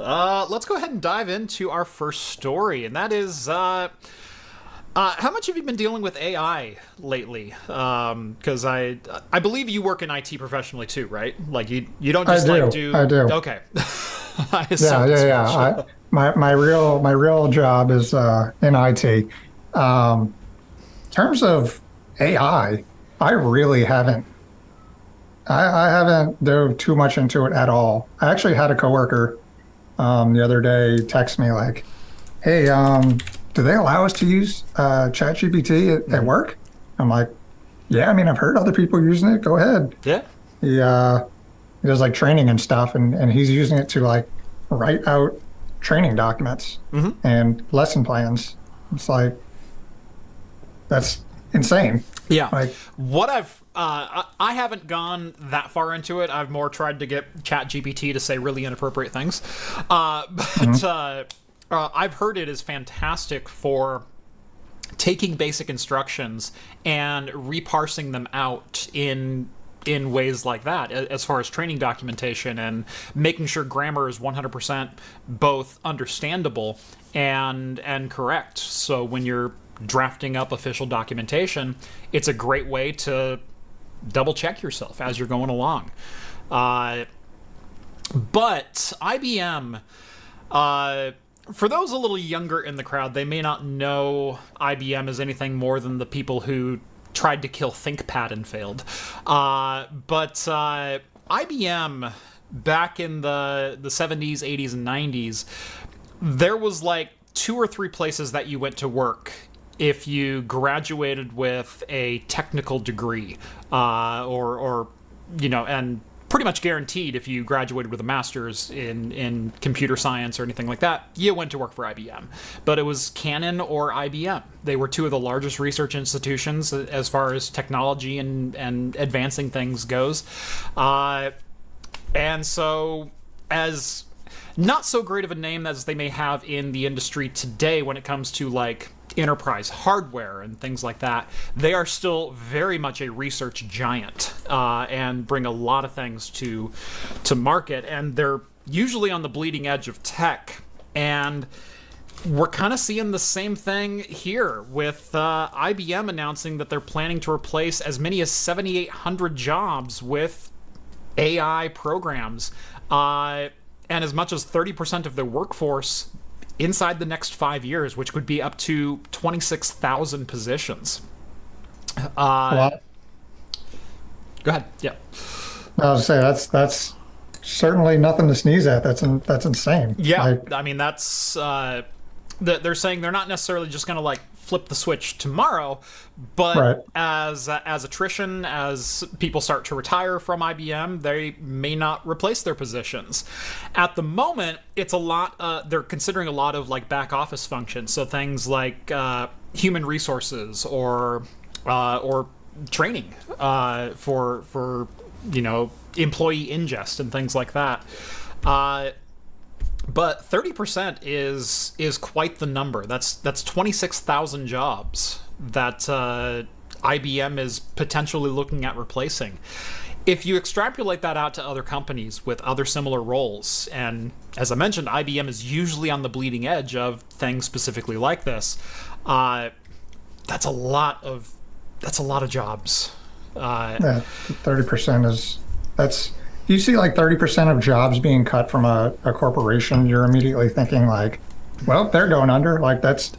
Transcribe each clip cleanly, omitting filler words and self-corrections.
Let's go ahead and dive into our first story, and that is how much have you been dealing with AI lately? Because I believe you work in IT professionally too, right? Like you don't just like do. I do. Okay. I Yeah, assumed yeah, as yeah. much. My real job is in IT. In terms of AI, I really haven't I haven't dove too much into it at all. I actually had a coworker the other day text me like, "Hey, do they allow us to use ChatGPT at Mhm. work?" I'm like, "Yeah, I mean, I've heard other people using it. Go ahead." Yeah. He uh, he does like training and stuff, and he's using it to like write out training documents Hmm. and lesson plans. It's like that's insane. Yeah. Like, What I haven't gone that far into it. I've more tried to get ChatGPT to say really inappropriate things, but mhm. I've heard it is fantastic for taking basic instructions and reparsing them out in ways like that as far as training documentation and making sure grammar is 100% both understandable and correct. So when you're drafting up official documentation, it's a great way to double check yourself as you're going along. uh, but IBM, for those a little younger in the crowd, they may not know IBM as anything more than the people who tried to kill ThinkPad and failed. But IBM back in the 70s, 80s, and 90s, there was like two or three places that you went to work if you graduated with a technical degree, or and pretty much guaranteed if you graduated with a master's in computer science or anything like that, you went to work for IBM. But it was Canon or IBM. They were two of the largest research institutions as far as technology and advancing things goes. And so, as not so great of a name as they may have in the industry today when it comes to like enterprise hardware and things like that, they are still very much a research giant, and bring a lot of things to market, and they're usually on the bleeding edge of tech. And we're kind of seeing the same thing here with IBM announcing that they're planning to replace as many as 7,800 jobs with AI programs, and as much as 30% of their workforce inside the next 5 years, which would be up to 26,000 positions. Uh, Well, Go ahead. Yeah. I was say that's certainly nothing to sneeze at. That's insane. Yeah. Like, I mean, that's they're saying they're not necessarily just going to like flip the switch tomorrow, but right. as attrition, as people start to retire from IBM, they may not replace their positions. At the moment, it's a lot. They're considering a lot of like back office functions, so things like human resources or training, for employee ingest and things like that. Uh, but 30% is quite the number. That's 26,000 jobs that IBM is potentially looking at replacing. If you extrapolate that out to other companies with other similar roles, and as I mentioned, IBM is usually on the bleeding edge of things specifically like this. Uh, that's a lot of that's a lot of jobs. Uh, Yeah, 30% is that's you see like 30% of jobs being cut from a corporation, you're immediately thinking like, well, they're going under. Like that's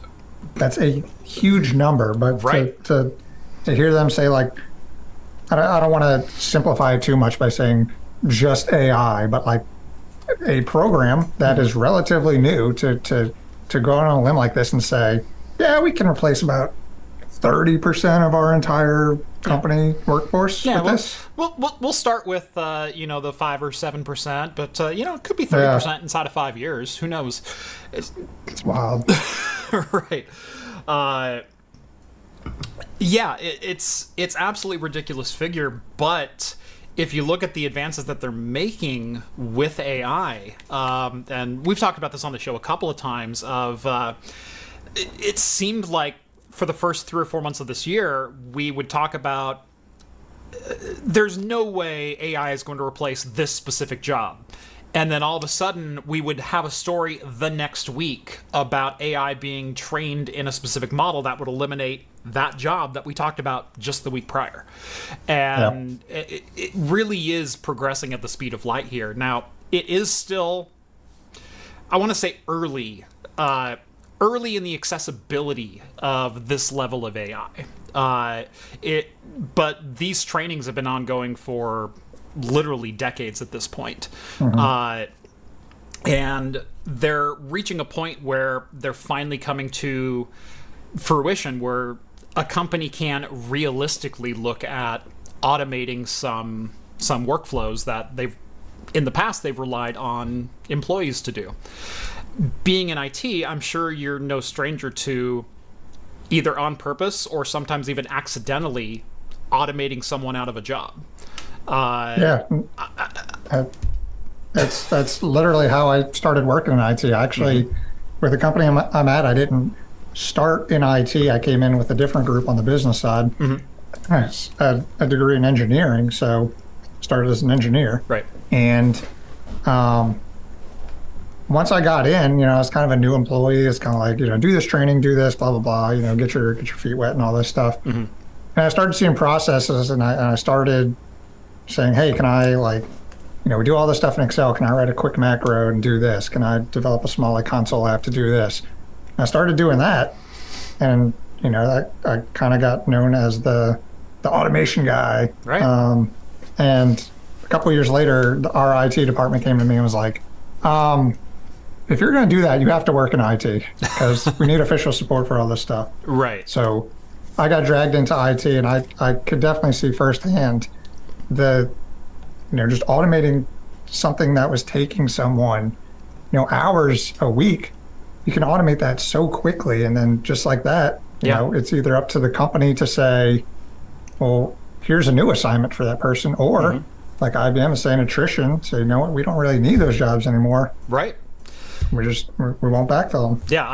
a huge number. But right. to hear them say like, I don't want to simplify it too much by saying just AI, but like a program that Mm-hmm. is relatively new to go on a limb like this and say, yeah, we can replace about 30% of our entire Yeah. company workforce Yeah, with well, this. we'll start with the 5 or 7%, but it could be thirty Yeah, percent inside of 5 years. Who knows? It's, it's wild. right. Uh, yeah, it's absolutely ridiculous figure, but if you look at the advances that they're making with AI, and we've talked about this on the show a couple of times, it seemed like for the first 3 or 4 months of this year, we would talk about there's no way AI is going to replace this specific job. And then all of a sudden, we would have a story the next week about AI being trained in a specific model that would eliminate that job that we talked about just the week prior. And it really is progressing at the speed of light here. Now, it is still, I want to say early in the accessibility of this level of AI. But these trainings have been ongoing for literally decades at this point. And they're reaching a point where they're finally coming to fruition, where a company can realistically look at automating some workflows that in the past they've relied on employees to do. Being in IT, I'm sure you're no stranger to either on purpose or sometimes even accidentally automating someone out of a job. That's literally how I started working in IT. Actually, with the company I'm at, I didn't start in IT. I came in with a different group on the business side. I had a degree in engineering, so started as an engineer. Right. And once I got in, I was kind of a new employee. It's kind of like, do this training, do this, blah, blah, blah, get your feet wet and all this stuff. And I started seeing processes, and I started saying, hey, can I, we do all this stuff in Excel. Can I write a quick macro and do this? Can I develop a small console app to do this? And I started doing that, and I kind of got known as the automation guy. Right. And a couple of years later, our IT department came to me and was like, if you're going to do that, you have to work in IT because we need official support for all this stuff. Right. So I got dragged into IT, and I could definitely see firsthand just automating something that was taking someone, hours a week. You can automate that so quickly, and then just like that, it's either up to the company to say, well, here's a new assignment for that person, or like IBM is saying, attrition. So you know what, we don't really need those jobs anymore. Right. We won't backfill them. Yeah,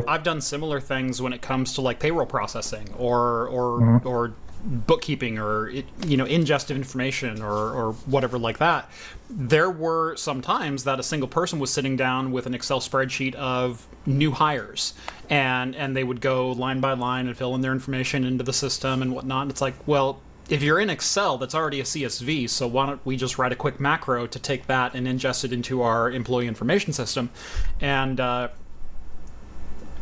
I've done similar things when it comes to payroll processing or bookkeeping or ingest of information or whatever like that. There were some times that a single person was sitting down with an Excel spreadsheet of new hires, and they would go line by line and fill in their information into the system and whatnot. And it's like, well, if you're in Excel, that's already a CSV, so why don't we just write a quick macro to take that and ingest it into our employee information system? And all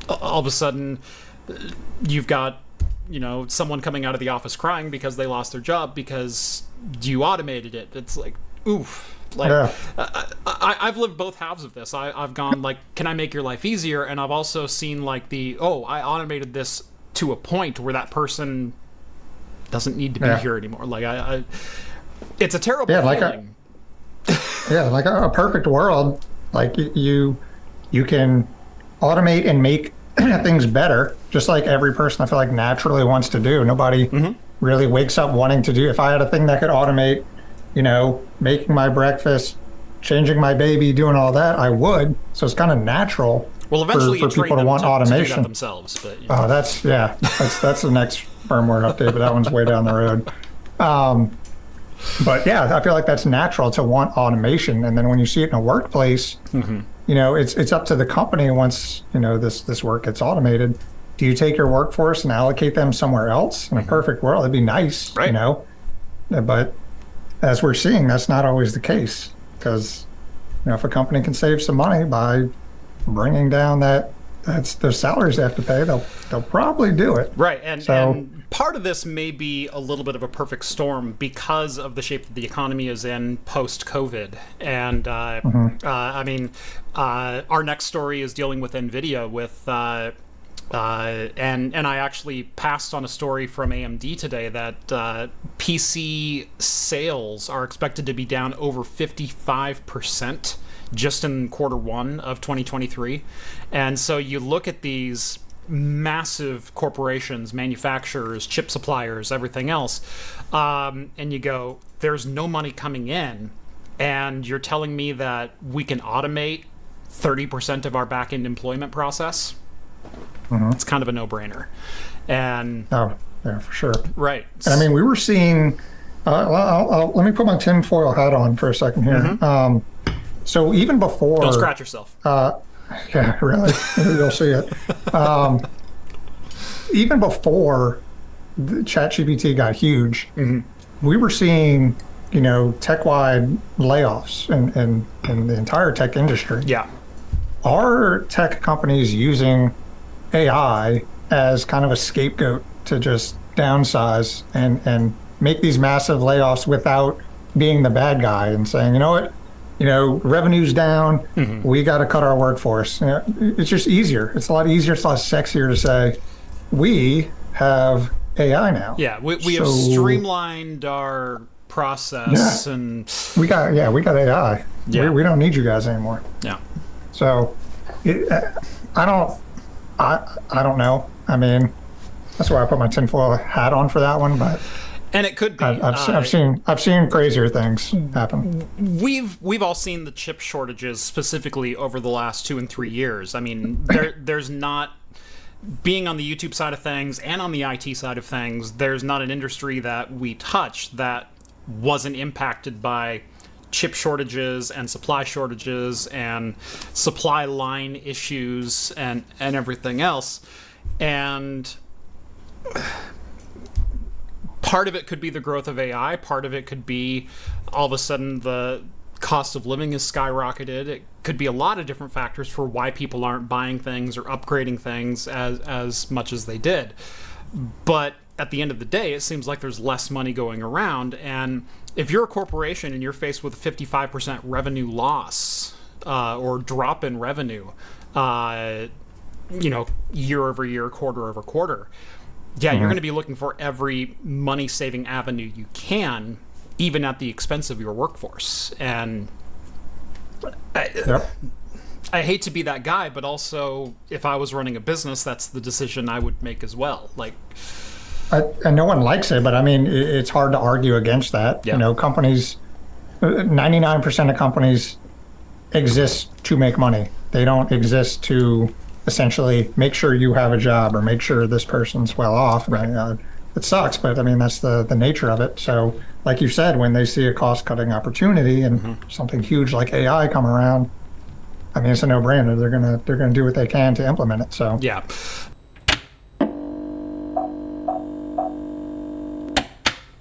of a sudden, you've got someone coming out of the office crying because they lost their job because you automated it. It's like, oof. I've lived both halves of this. I've gone can I make your life easier? And I've also seen I automated this to a point where that person doesn't need to be here anymore. It's a terrible feeling. Like a perfect world, you can automate and make things better, just like every person I feel like naturally wants to do. Nobody really wakes up wanting to do. If I had a thing that could automate, making my breakfast, changing my baby, doing all that, I would. So it's kind of natural. Well, eventually for people to want automation to do that themselves. But oh, that's the next firmware update, but that one's way down the road. But yeah, I feel like that's natural to want automation, and then when you see it in a workplace, it's up to the company once this work gets automated. Do you take your workforce and allocate them somewhere else? In a perfect world, it'd be nice, right. But as we're seeing, that's not always the case, because if a company can save some money by bringing down that's the salaries they have to pay, they'll probably do it. Right, and part of this may be a little bit of a perfect storm because of the shape that the economy is in post-COVID. And our next story is dealing with Nvidia and I actually passed on a story from AMD today that PC sales are expected to be down over 55% just in quarter one of 2023. And so you look at these massive corporations, manufacturers, chip suppliers, everything else, and you go, there's no money coming in, and you're telling me that we can automate 30% of our back-end employment process? It's kind of a no-brainer. And oh, yeah, for sure. Right. And we were seeing, let me put my tinfoil hat on for a second here. So even before, Don't scratch yourself. yeah, really, you'll see it. Even before the ChatGPT got huge, we were seeing, tech-wide layoffs in the entire tech industry. Yeah. Are tech companies using AI as kind of a scapegoat to just downsize and make these massive layoffs without being the bad guy and saying, you know what, revenue's down, we got to cut our workforce. It's just easier. It's a lot easier. It's a lot sexier to say, we have AI now. Yeah, we have streamlined our process, and we got AI. Yeah. We don't need you guys anymore. Yeah. So I don't know. I mean, that's why I put my tinfoil hat on for that one. But and it could be. I've seen crazier things happen. We've all seen the chip shortages specifically over the last 2 and 3 years. I mean, there's not, being on the YouTube side of things and on the IT side of things, there's not an industry that we touch that wasn't impacted by chip shortages and supply shortages and supply line issues and everything else. And part of it could be the growth of AI. Part of it could be all of a sudden the cost of living has skyrocketed. It could be a lot of different factors for why people aren't buying things or upgrading things as much as they did. But at the end of the day, it seems like there's less money going around. And if you're a corporation and you're faced with a 55% revenue loss or drop in revenue, year over year, quarter over quarter, you're going to be looking for every money-saving avenue you can, even at the expense of your workforce. And I hate to be that guy, but also if I was running a business, that's the decision I would make as well. And no one likes it, but I mean, it's hard to argue against that. Yeah. Companies, 99% of companies exist to make money. They don't exist to essentially make sure you have a job or make sure this person's well off. Right. It sucks, but I mean, that's the nature of it. So like you said, when they see a cost cutting opportunity and something huge like AI come around, I mean, it's a no brainer. They're gonna do what they can to implement it. So yeah.